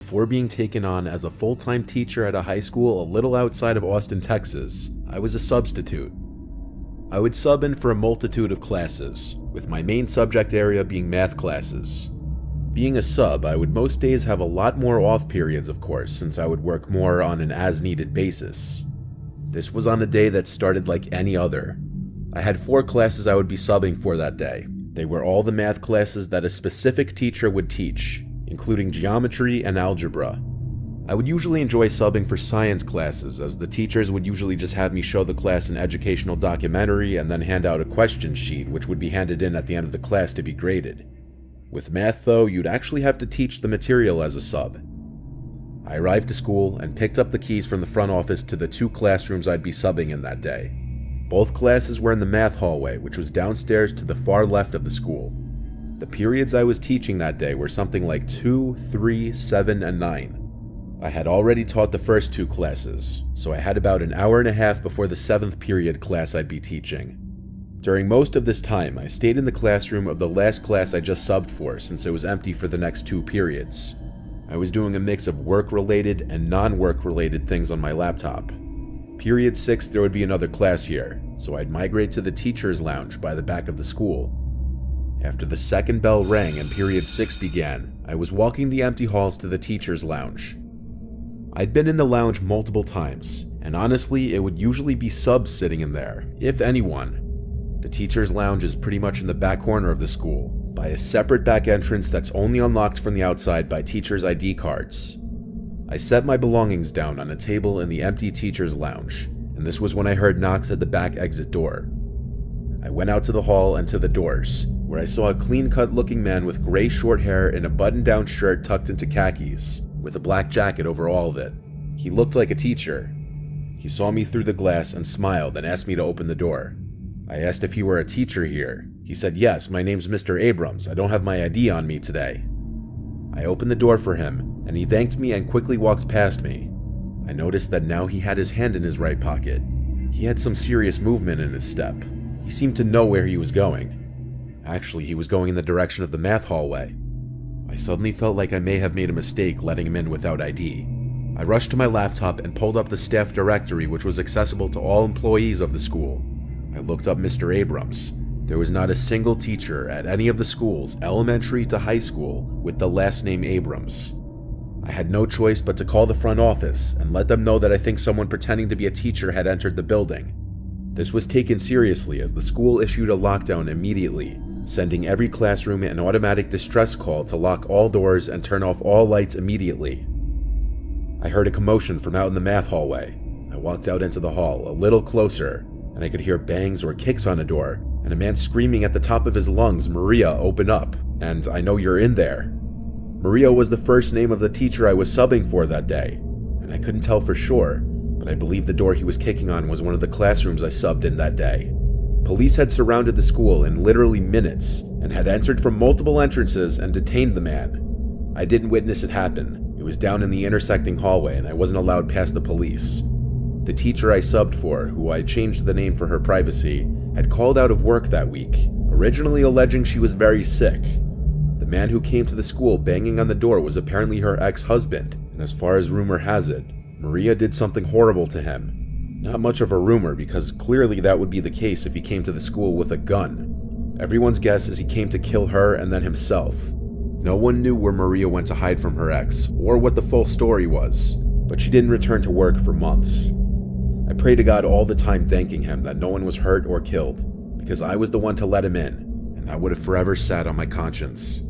Before being taken on as a full-time teacher at a high school a little outside of Austin, Texas, I was a substitute. I would sub in for a multitude of classes, with my main subject area being math classes. Being a sub, I would most days have a lot more off periods, of course, since I would work more on an as-needed basis. This was on a day that started like any other. I had 4 classes I would be subbing for that day. They were all the math classes that a specific teacher would teach, including geometry and algebra. I would usually enjoy subbing for science classes, as the teachers would usually just have me show the class an educational documentary and then hand out a question sheet which would be handed in at the end of the class to be graded. With math though, you'd actually have to teach the material as a sub. I arrived to school and picked up the keys from the front office to the 2 classrooms I'd be subbing in that day. Both classes were in the math hallway, which was downstairs to the far left of the school. The periods I was teaching that day were something like 2, 3, 7, and 9. I had already taught the first 2 classes, so I had about an hour and a half before the 7th period class I'd be teaching. During most of this time, I stayed in the classroom of the last class I just subbed for since it was empty for the next 2 periods. I was doing a mix of work-related and non-work-related things on my laptop. Period 6 there would be another class here, so I'd migrate to the teacher's lounge by the back of the school. After the second bell rang and period 6 began, I was walking the empty halls to the teacher's lounge. I'd been in the lounge multiple times, and honestly, it would usually be subs sitting in there, if anyone. The teacher's lounge is pretty much in the back corner of the school, by a separate back entrance that's only unlocked from the outside by teachers' ID cards. I set my belongings down on a table in the empty teacher's lounge, and this was when I heard knocks at the back exit door. I went out to the hall and to the doors, where I saw a clean-cut looking man with gray short hair and a button-down shirt tucked into khakis, with a black jacket over all of it. He looked like a teacher. He saw me through the glass and smiled and asked me to open the door. I asked if he were a teacher here. He said, "Yes, my name's Mr. Abrams. I don't have my ID on me today." I opened the door for him, and he thanked me and quickly walked past me. I noticed that now he had his hand in his right pocket. He had some serious movement in his step. He seemed to know where he was going. Actually, he was going in the direction of the math hallway. I suddenly felt like I may have made a mistake letting him in without ID. I rushed to my laptop and pulled up the staff directory, which was accessible to all employees of the school. I looked up Mr. Abrams. There was not a single teacher at any of the schools, elementary to high school, with the last name Abrams. I had no choice but to call the front office and let them know that I think someone pretending to be a teacher had entered the building. This was taken seriously as the school issued a lockdown immediately, sending every classroom an automatic distress call to lock all doors and turn off all lights immediately. I heard a commotion from out in the math hallway. I walked out into the hall a little closer, and I could hear bangs or kicks on a door, and a man screaming at the top of his lungs, "Maria, open up, and I know you're in there." Maria was the first name of the teacher I was subbing for that day, and I couldn't tell for sure, but I believe the door he was kicking on was one of the classrooms I subbed in that day. Police had surrounded the school in literally minutes, and had entered from multiple entrances and detained the man. I didn't witness it happen. It was down in the intersecting hallway, and I wasn't allowed past the police. The teacher I subbed for, who I changed the name for her privacy, had called out of work that week, originally alleging she was very sick. The man who came to the school banging on the door was apparently her ex-husband, and as far as rumor has it, Maria did something horrible to him. Not much of a rumor, because clearly that would be the case if he came to the school with a gun. Everyone's guess is he came to kill her and then himself. No one knew where Maria went to hide from her ex, or what the full story was, but she didn't return to work for months. I pray to God all the time thanking him that no one was hurt or killed, because I was the one to let him in, and that would have forever sat on my conscience.